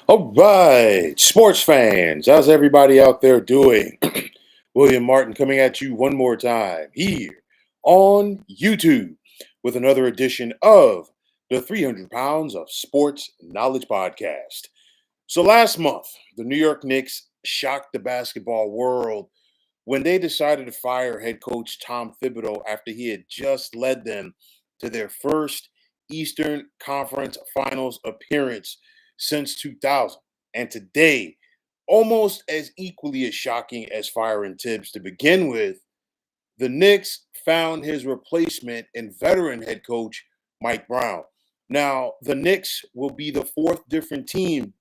All right, sports fans, how's everybody out there doing? William Martin coming at you one more time here on YouTube with another edition of the 300 Pounds of Sports Knowledge Podcast. So last month, the New York Knicks shocked the basketball world when they decided to fire head coach Tom Thibodeau after he had just led them to their first Eastern Conference Finals appearance since 2000. And today, almost as equally as shocking as firing Tibbs to begin with, the Knicks found his replacement in veteran head coach Mike Brown. Now, the Knicks will be the fourth different team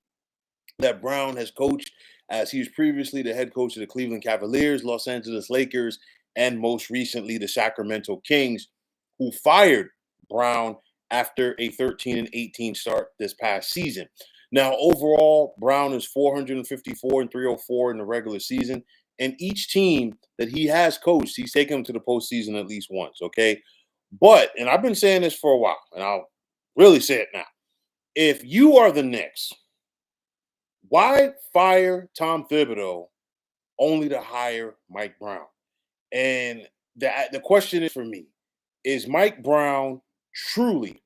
that Brown has coached, as he was previously the head coach of the Cleveland Cavaliers, Los Angeles Lakers, and most recently the Sacramento Kings, who fired Brown after a 13 and 18 start this past season. Now, overall, Brown is 454 and 304 in the regular season. And each team that he has coached, he's taken them to the postseason at least once. Okay. But, and I've been saying this for a while, and I'll really say it now. If you are the Knicks, why fire Tom Thibodeau only to hire Mike Brown? And the question is for me, is Mike Brown truly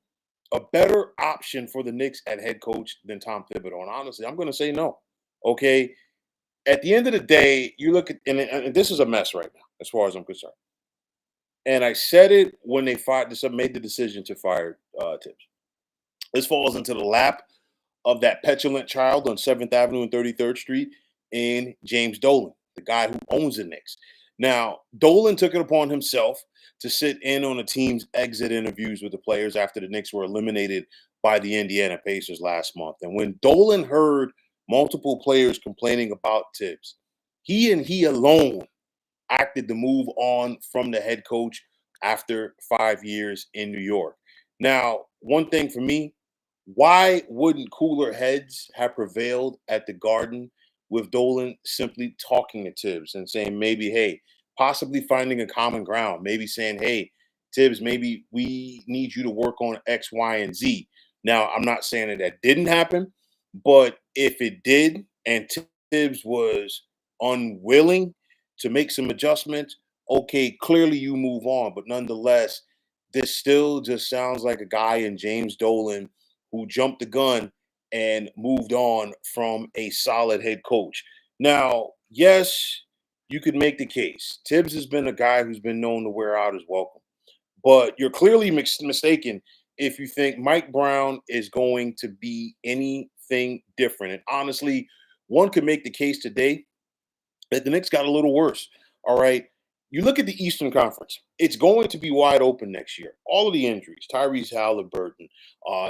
a better option for the Knicks at head coach than Tom Thibodeau? And honestly, I'm going to say no. Okay. At the end of the day, you look at, and this is a mess right now, as far as I'm concerned. And I said it when they made the decision to fire Tibbs. This falls into the lap of that petulant child on 7th Avenue and 33rd Street in James Dolan, the guy who owns the Knicks. Now, Dolan took it upon himself to sit in on the team's exit interviews with the players after the Knicks were eliminated by the Indiana Pacers last month. And when Dolan heard multiple players complaining about Tibbs, he and he alone acted to move on from the head coach after 5 years in New York. Now, one thing for me, why wouldn't cooler heads have prevailed at the Garden with Dolan simply talking to Tibbs and saying maybe, hey, possibly finding a common ground, maybe saying, hey, Tibbs, maybe we need you to work on X, Y, and Z. Now, I'm not saying that didn't happen, but if it did and Tibbs was unwilling to make some adjustments, okay, clearly you move on. But nonetheless, this still just sounds like a guy in James Dolan who jumped the gun and moved on from a solid head coach. Now, yes, you could make the case. Tibbs has been a guy who's been known to wear out his welcome, but you're clearly mistaken if you think Mike Brown is going to be anything different. And honestly, one could make the case today that the Knicks got a little worse. All right. You look at the Eastern Conference, it's going to be wide open next year. All of the injuries, Tyrese Halliburton,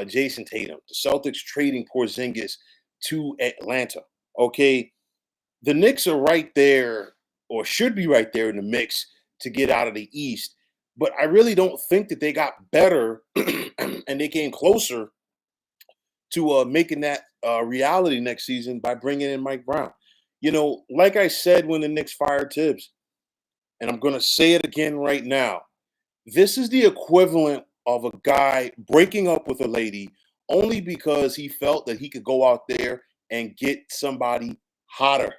Jason Tatum, the Celtics trading Porzingis to Atlanta. Okay. The Knicks are right there, or should be right there in the mix to get out of the East. But I really don't think that they got better and they came closer to making that reality next season by bringing in Mike Brown. You know, like I said when the Knicks fired Tibbs, and I'm going to say it again right now. This is the equivalent of a guy breaking up with a lady only because he felt that he could go out there and get somebody hotter.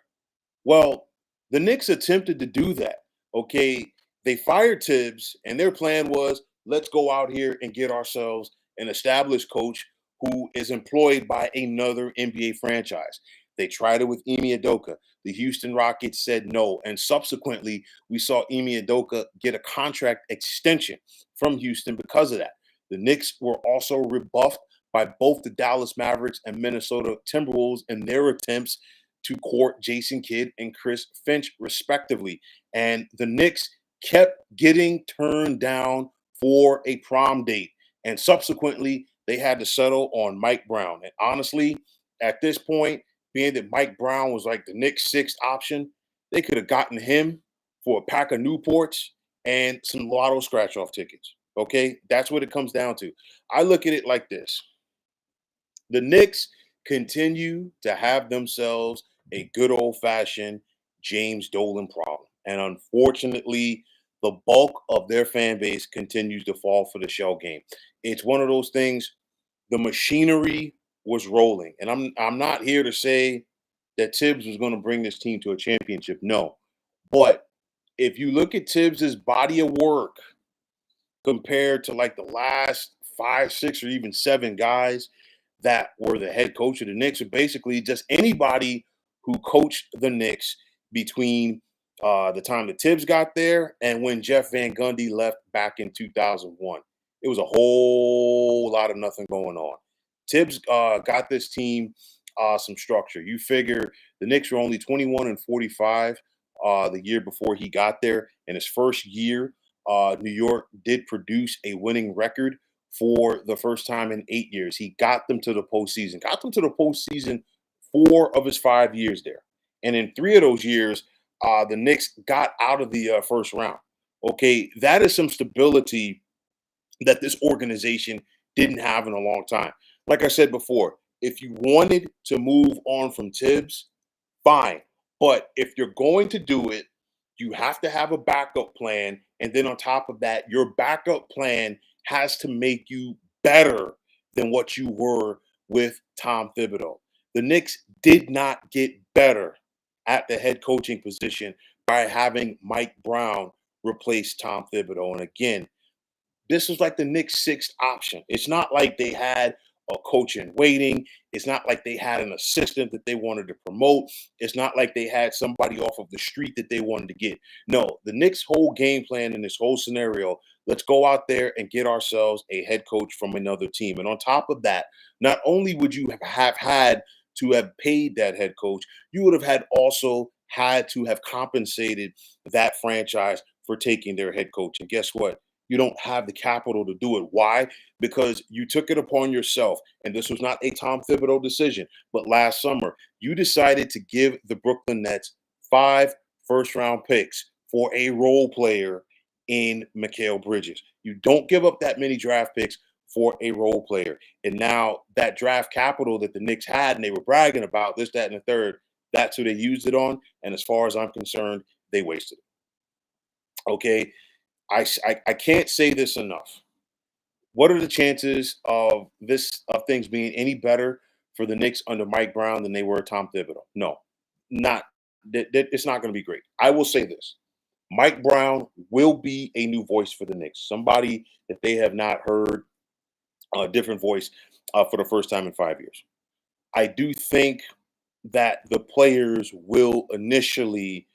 Well, the Knicks attempted to do that. Okay. They fired Tibbs, and their plan was let's go out here and get ourselves an established coach who is employed by another NBA franchise. They tried it with Ime Udoka. The Houston Rockets said no. And subsequently, we saw Ime Udoka get a contract extension from Houston because of that. The Knicks were also rebuffed by both the Dallas Mavericks and Minnesota Timberwolves in their attempts to court Jason Kidd and Chris Finch, respectively. And the Knicks kept getting turned down for a prom date. And subsequently, they had to settle on Mike Brown. And honestly, at this point, being that Mike Brown was like the Knicks' sixth option, they could have gotten him for a pack of Newports and some lotto scratch-off tickets. Okay? That's what it comes down to. I look at it like this. The Knicks continue to have themselves a good old-fashioned James Dolan problem. And unfortunately, the bulk of their fan base continues to fall for the shell game. It's one of those things, the machinery was rolling. And I'm not here to say that Tibbs was going to bring this team to a championship. No. But if you look at Tibbs's body of work compared to like the last five, six, or even seven guys that were the head coach of the Knicks, or basically just anybody who coached the Knicks between the time that Tibbs got there and when Jeff Van Gundy left back in 2001. It was a whole lot of nothing going on. Tibbs got this team some structure. You figure the Knicks were only 21 and 45 the year before he got there. In his first year, New York did produce a winning record for the first time in 8 years. He got them to the postseason, four of his 5 years there. And in three of those years, the Knicks got out of the first round. Okay, that is some stability that this organization didn't have in a long time. Like I said before, if you wanted to move on from Tibbs, fine. But if you're going to do it, you have to have a backup plan. And then on top of that, your backup plan has to make you better than what you were with Tom Thibodeau. The Knicks did not get better at the head coaching position by having Mike Brown replace Tom Thibodeau. And again, this was like the Knicks' sixth option. It's not like they had a coach in waiting. It's not like they had an assistant that they wanted to promote. It's not like they had somebody off of the street that they wanted to get. No, the Knicks' whole game plan in this whole scenario, let's go out there and get ourselves a head coach from another team. And on top of that, not only would you have had to have paid that head coach, you would have had also had to have compensated that franchise for taking their head coach. And guess what? You don't have the capital to do it. Why? Because you took it upon yourself. And this was not a Tom Thibodeau decision, but last summer, you decided to give the Brooklyn Nets 5 first-round picks for a role player in Mikal Bridges. You don't give up that many draft picks for a role player. And now that draft capital that the Knicks had and they were bragging about this, that, and the third, that's who they used it on. And as far as I'm concerned, they wasted it. Okay. I can't say this enough. What are the chances of things being any better for the Knicks under Mike Brown than they were Tom Thibodeau? No, not it's not going to be great. I will say this: Mike Brown will be a new voice for the Knicks, somebody that they have not heard a different voice for the first time in 5 years. I do think that the players will initially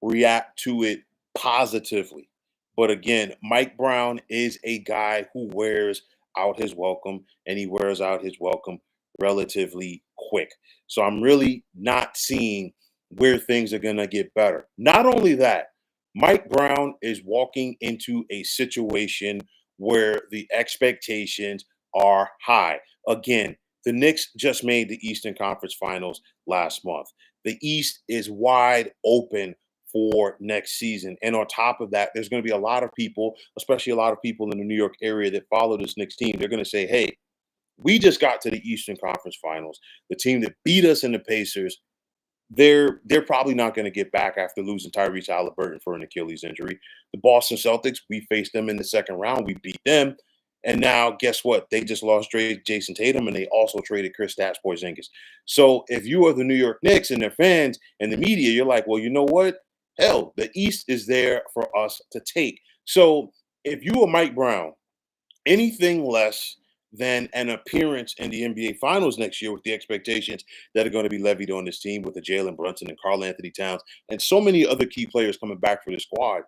react to it positively. But again, Mike Brown is a guy who wears out his welcome and he wears out his welcome relatively quick. So I'm really not seeing where things are going to get better. Not only that, Mike Brown is walking into a situation where the expectations are high. Again, the Knicks just made the Eastern Conference Finals last month. The East is wide open for next season. And on top of that, there's going to be a lot of people, especially a lot of people in the New York area that follow this Knicks team. They're going to say, hey, we just got to the Eastern Conference Finals. The team that beat us in the Pacers, they're probably not going to get back after losing Tyrese Halliburton for an Achilles injury. The Boston Celtics, we faced them in the second round. We beat them. And now, guess what? They just lost Jason Tatum, and they also traded Kristaps Porzingis. So, if you are the New York Knicks and their fans and the media, you're like, well, you know what? Hell, the East is there for us to take. So, if you are Mike Brown, anything less than an appearance in the NBA Finals next year with the expectations that are going to be levied on this team with the Jalen Brunson and Karl Anthony Towns and so many other key players coming back for the squad,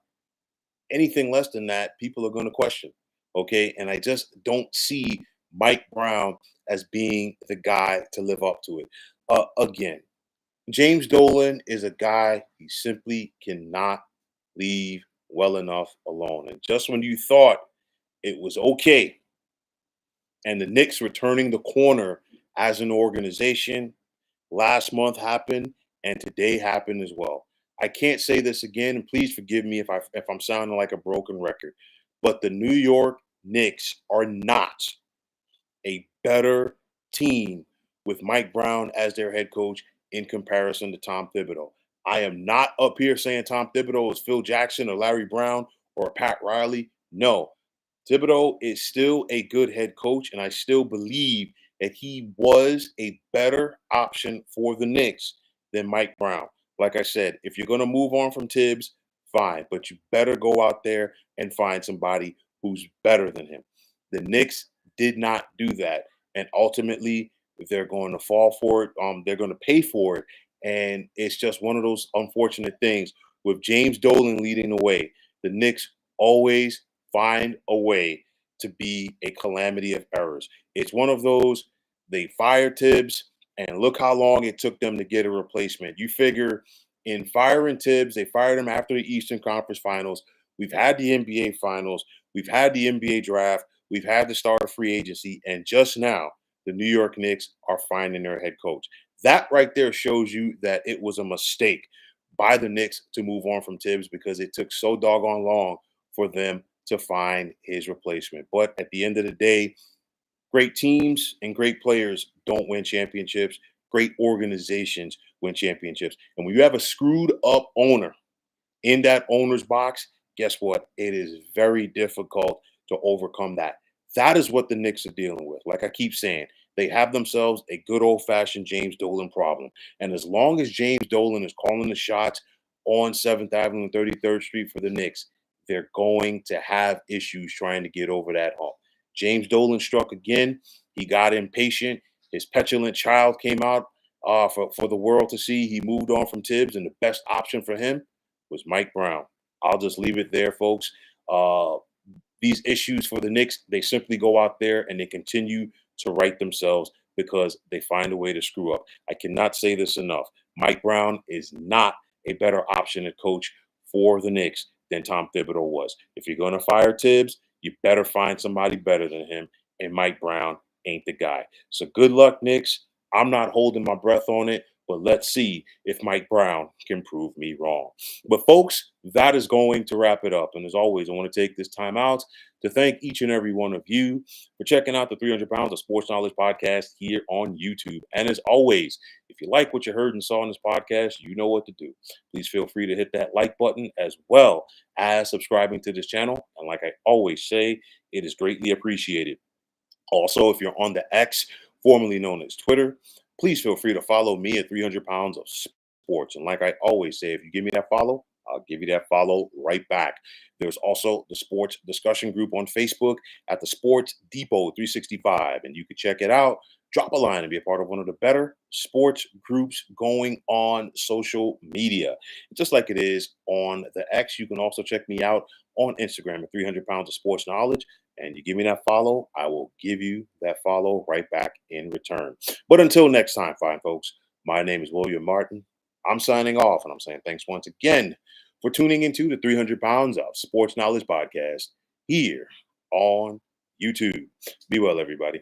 anything less than that, people are going to question. Okay. And I just don't see Mike Brown as being the guy to live up to it. Again, James Dolan is a guy he simply cannot leave well enough alone. And just when you thought it was okay and the Knicks were turning the corner as an organization, last month happened and today happened as well. I can't say this again, and please forgive me if I'm sounding like a broken record, but the New York Knicks are not a better team with Mike Brown as their head coach in comparison to Tom Thibodeau. I am not up here saying Tom Thibodeau is Phil Jackson or Larry Brown or Pat Riley. No, Thibodeau is still a good head coach, and I still believe that he was a better option for the Knicks than Mike Brown. Like I said, if you're going to move on from Tibbs, fine, but you better go out there and find somebody who's better than him. The Knicks did not do that, and ultimately they're going to fall for it. They're going to pay for it, and it's just one of those unfortunate things with James Dolan leading the way. The Knicks always find a way to be a calamity of errors. It's one of those, they fired Tibbs, and look how long it took them to get a replacement. You figure in firing Tibbs, they fired him after the Eastern Conference Finals. We've had the NBA Finals, we've had the NBA draft, we've had the start of free agency, and just now the New York Knicks are finding their head coach. That right there shows you that it was a mistake by the Knicks to move on from Tibbs because it took so doggone long for them to find his replacement. But at the end of the day, great teams and great players don't win championships. Great organizations win championships. And when you have a screwed up owner in that owner's box, guess what? It is very difficult to overcome that. That is what the Knicks are dealing with. Like I keep saying, they have themselves a good old fashioned James Dolan problem. And as long as James Dolan is calling the shots on 7th Avenue and 33rd Street for the Knicks, they're going to have issues trying to get over that hump. James Dolan struck again. He got impatient. His petulant child came out for the world to see. He moved on from Tibbs, and the best option for him was Mike Brown. I'll just leave it there, folks. Uh, these issues for the Knicks, they simply go out there and they continue to right themselves because they find a way to screw up. I cannot say this enough. Mike Brown is not a better option at coach for the Knicks than Tom Thibodeau was. If you're going to fire Tibbs, you better find somebody better than him, and Mike Brown ain't the guy. So good luck, Knicks. I'm not holding my breath on it, but let's see if Mike Brown can prove me wrong. But folks, that is going to wrap it up. And as always, I want to take this time out to thank each and every one of you for checking out the 300 Pounds of Sports Knowledge podcast here on YouTube. And as always, if you like what you heard and saw in this podcast, you know what to do. Please feel free to hit that like button as well as subscribing to this channel. And like I always say, it is greatly appreciated. Also, if you're on the X, formerly known as Twitter, please feel free to follow me at 300 Pounds of Sports. And like I always say, if you give me that follow, I'll give you that follow right back. There's also the sports discussion group on Facebook at the Sports Depot 365, and you can check it out. Drop a line and be a part of one of the better sports groups going on social media. Just like it is on the X, you can also check me out on Instagram at 300 Pounds of Sports Knowledge. And you give me that follow, I will give you that follow right back in return. But until next time, fine folks, my name is William Martin. I'm signing off, and I'm saying thanks once again for tuning into the 300 Pounds of Sports Knowledge podcast here on YouTube. Be well, everybody.